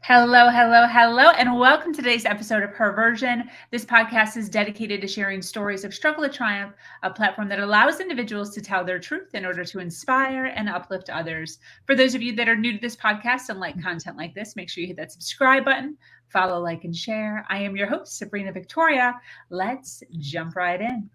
Hello, hello, hello, and welcome to today's episode of Her Version. This podcast is dedicated to sharing stories of struggle to triumph, a platform that allows individuals to tell their truth in order to inspire and uplift others. For those of you that are new to this podcast and like content like this, make sure you hit that subscribe button, follow, like, and share. I am your host, Sabrina Victoria. Let's jump right in.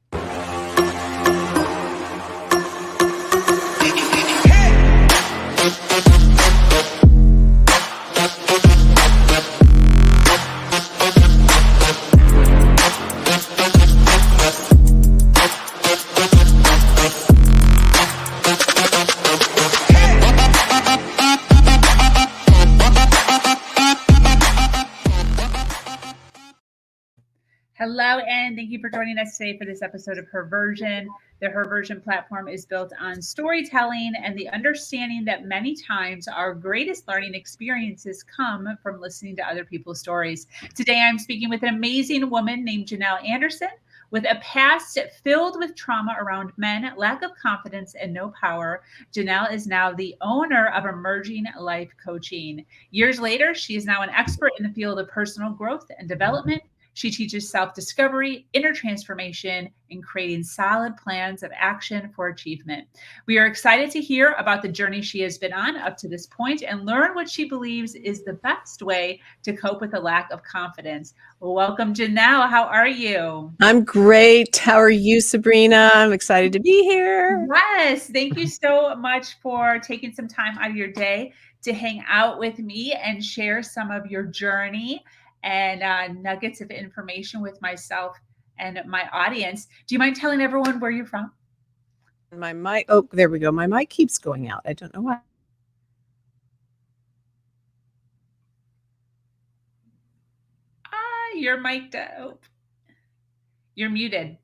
Hello, and thank you for joining us today for this episode of Her Version. The Her Version platform is built on storytelling and the understanding that many times our greatest learning experiences come from listening to other people's stories. Today, I'm speaking with an amazing woman named Janelle Anderson. With a past filled with trauma around men, lack of confidence, and no power, Janelle is now the owner of Emerging Life Coaching. Years later, she is now an expert in the field of personal growth and development. She teaches self-discovery, inner transformation, and creating solid plans of action for achievement. We are excited to hear about the journey she has been on up to this point and learn what she believes is the best way to cope with a lack of confidence. Welcome, Janelle. How are you? I'm great. How are you, Sabrina? I'm excited to be here. Yes. Thank you so much for taking some time out of your day to hang out with me and share some of your journey and nuggets of information with myself and my audience. Do you mind telling everyone where you're from? My mic. Oh, there we go. My mic keeps going out. I don't know why. You're mic'd up. You're muted.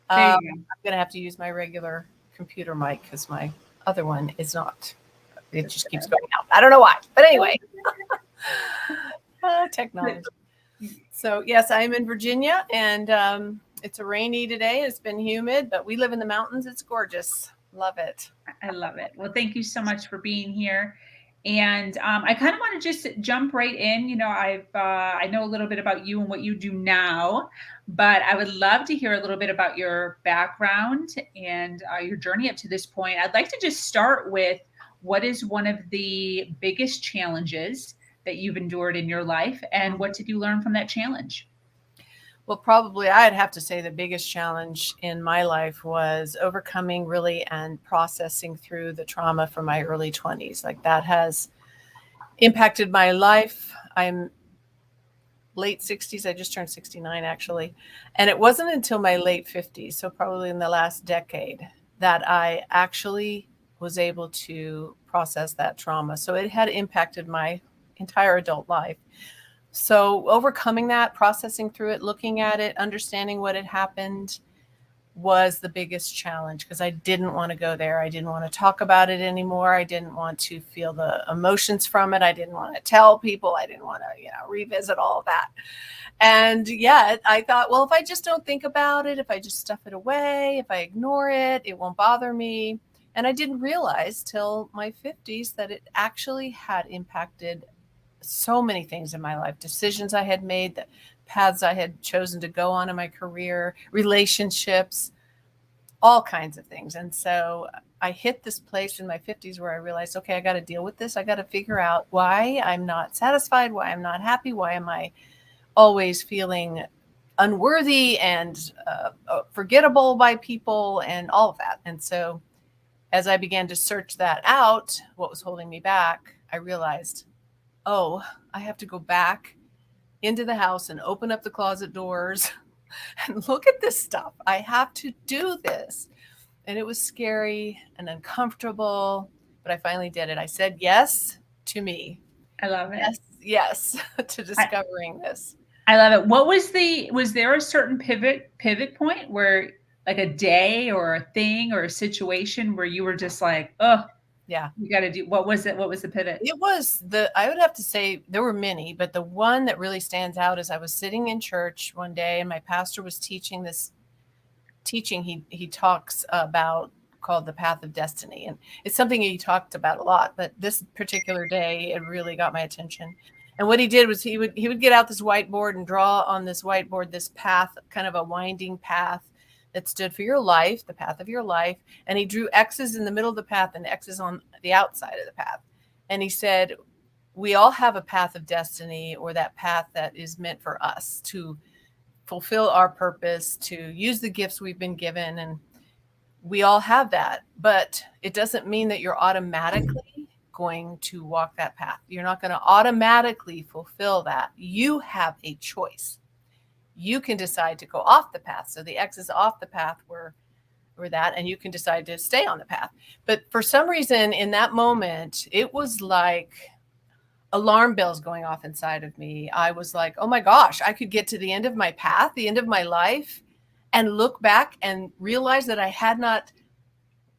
I'm going to have to use my regular computer mic because my other one is not. It just keeps going out. I don't know why. But anyway, technology. So, yes, I'm in Virginia, and it's a rainy today. It's been humid, but we live in the mountains. It's gorgeous. Love it. I love it. Well, thank you so much for being here. And I kind of want to just jump right in. You know, I know a little bit about you and what you do now, but I would love to hear a little bit about your background and your journey up to this point. I'd like to just start with what is one of the biggest challenges that you've endured in your life, and what did you learn from that challenge? Well, probably I'd have to say the biggest challenge in my life was overcoming really and processing through the trauma from my early 20s. Like that has impacted my life. I'm late 60s. I just turned 69 actually. And it wasn't until my late 50s, so probably in the last decade, that I actually was able to process that trauma. So it had impacted my entire adult life. So overcoming that, processing through it, looking at it, understanding what had happened was the biggest challenge because I didn't want to go there. I didn't want to talk about it anymore. I didn't want to feel the emotions from it. I didn't want to tell people. I didn't want to, revisit all of that. And yet I thought, well, if I just don't think about it, if I just stuff it away, if I ignore it, it won't bother me. And I didn't realize till my 50s that it actually had impacted so many things in my life, decisions I had made, the paths I had chosen to go on in my career, relationships, all kinds of things. And so I hit this place in my 50s where I realized, okay, I got to deal with this. I got to figure out why I'm not satisfied, why I'm not happy, why am I always feeling unworthy and forgettable by people and all of that. And so as I began to search that out, what was holding me back, I realized, oh, I have to go back into the house and open up the closet doors and look at this stuff. I have to do this. And it was scary and uncomfortable, but I finally did it. I said yes to me. I love it. Yes, to discovering this. I love it. Was there a certain pivot point where, like, a day or a thing or a situation where you were just like, oh, yeah, you got to do, what was it? What was the pivot? It was I would have to say there were many, but the one that really stands out is I was sitting in church one day and my pastor was teaching this teaching. He talks about called The Path of Destiny. And it's something he talked about a lot, but this particular day, it really got my attention. And what he did was he would get out this whiteboard and draw on this whiteboard this path, kind of a winding path that stood for your life, the path of your life. And he drew X's in the middle of the path and X's on the outside of the path. And he said, we all have a path of destiny, or that path that is meant for us to fulfill our purpose, to use the gifts we've been given. And we all have that, but it doesn't mean that you're automatically going to walk that path. You're not going to automatically fulfill that. You have a choice. You can decide to go off the path. So the X's off the path were that, and you can decide to stay on the path. But for some reason in that moment, it was like alarm bells going off inside of me. I was like, oh my gosh, I could get to the end of my path, the end of my life, and look back and realize that I had not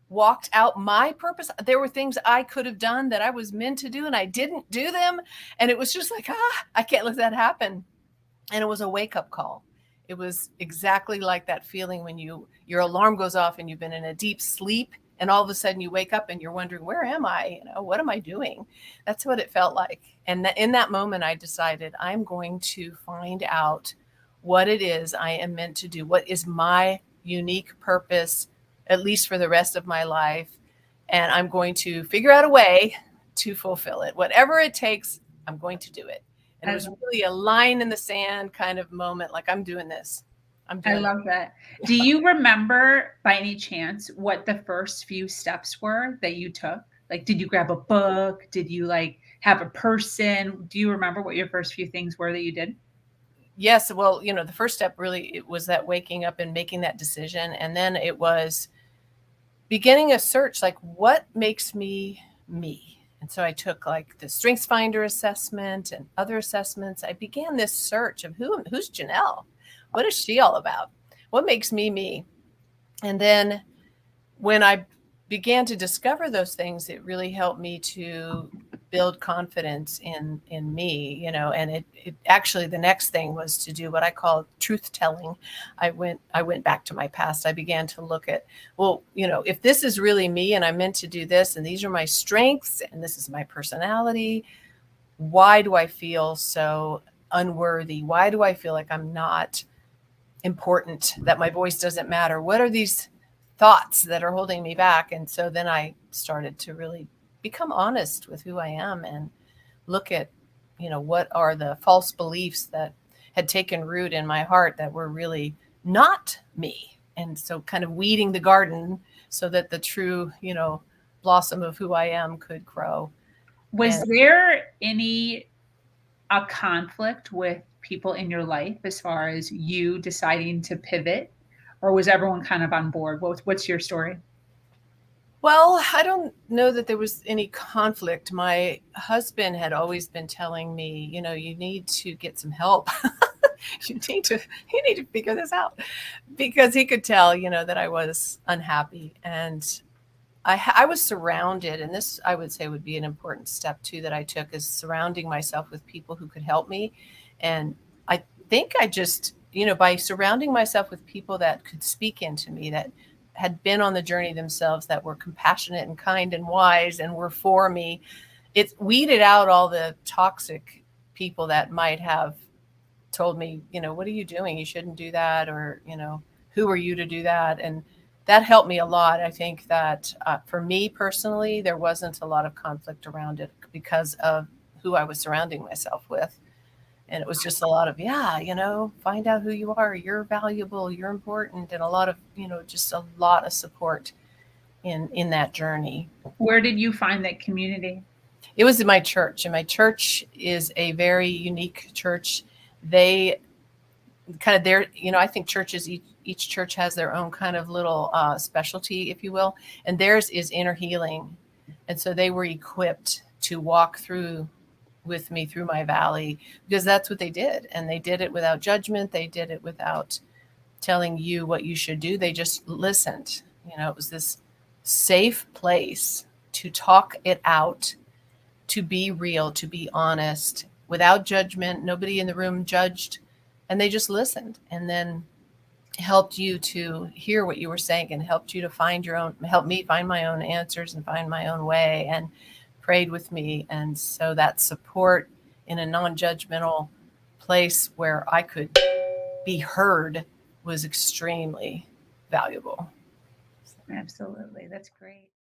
walked out my purpose. There were things I could have done that I was meant to do, and I didn't do them. And it was just like, I can't let that happen. And it was a wake-up call. It was exactly like that feeling when your alarm goes off and you've been in a deep sleep, and all of a sudden you wake up and you're wondering, where am I? What am I doing? That's what it felt like. And in that moment, I decided I'm going to find out what it is I am meant to do. What is my unique purpose, at least for the rest of my life? And I'm going to figure out a way to fulfill it. Whatever it takes, I'm going to do it. And it was really a line in the sand kind of moment, like I'm doing this. I love that. Do you remember by any chance what the first few steps were that you took? Like, did you grab a book? Did you like have a person? Do you remember what your first few things were that you did? Yes. Well, the first step really, it was that waking up and making that decision. And then it was beginning a search, like what makes me me? And so I took like the StrengthsFinder assessment and other assessments. I began this search of who's Janelle? What is she all about? What makes me me? And then when I began to discover those things, it really helped me to build confidence in me, and it actually, the next thing was to do what I call truth telling. I went back to my past. I began to look at, well, if this is really me and I'm meant to do this, and these are my strengths and this is my personality, why do I feel so unworthy? Why do I feel like I'm not important, that my voice doesn't matter? What are these thoughts that are holding me back? And so then I started to really become honest with who I am and look at, what are the false beliefs that had taken root in my heart that were really not me. And so kind of weeding the garden so that the true, blossom of who I am could grow. Was there a conflict with people in your life as far as you deciding to pivot, or was everyone kind of on board? What's your story? Well, I don't know that there was any conflict. My husband had always been telling me, you need to get some help. you need to figure this out, because he could tell, that I was unhappy. And I was surrounded, and this I would say would be an important step too that I took, is surrounding myself with people who could help me. And I think I just, by surrounding myself with people that could speak into me, that had been on the journey themselves, that were compassionate and kind and wise and were for me, it weeded out all the toxic people that might have told me, what are you doing? You shouldn't do that. Or, who are you to do that? And that helped me a lot. I think that for me personally, there wasn't a lot of conflict around it because of who I was surrounding myself with. And it was just a lot of, find out who you are. You're valuable. You're important. And a lot of, just a lot of support in that journey. Where did you find that community? It was in my church. And my church is a very unique church. They kind of I think churches, each church has their own kind of little specialty, if you will. And theirs is inner healing. And so they were equipped to walk with me through my valley, because that's what they did. And they did it without judgment. They did it without telling you what you should do. They just listened. It was this safe place to talk it out, to be real, to be honest, without judgment. Nobody in the room judged, and they just listened. And then helped you to hear what you were saying and helped you to help me find my own answers and find my own way, and prayed with me. And so that support in a non-judgmental place where I could be heard was extremely valuable. Absolutely. That's great.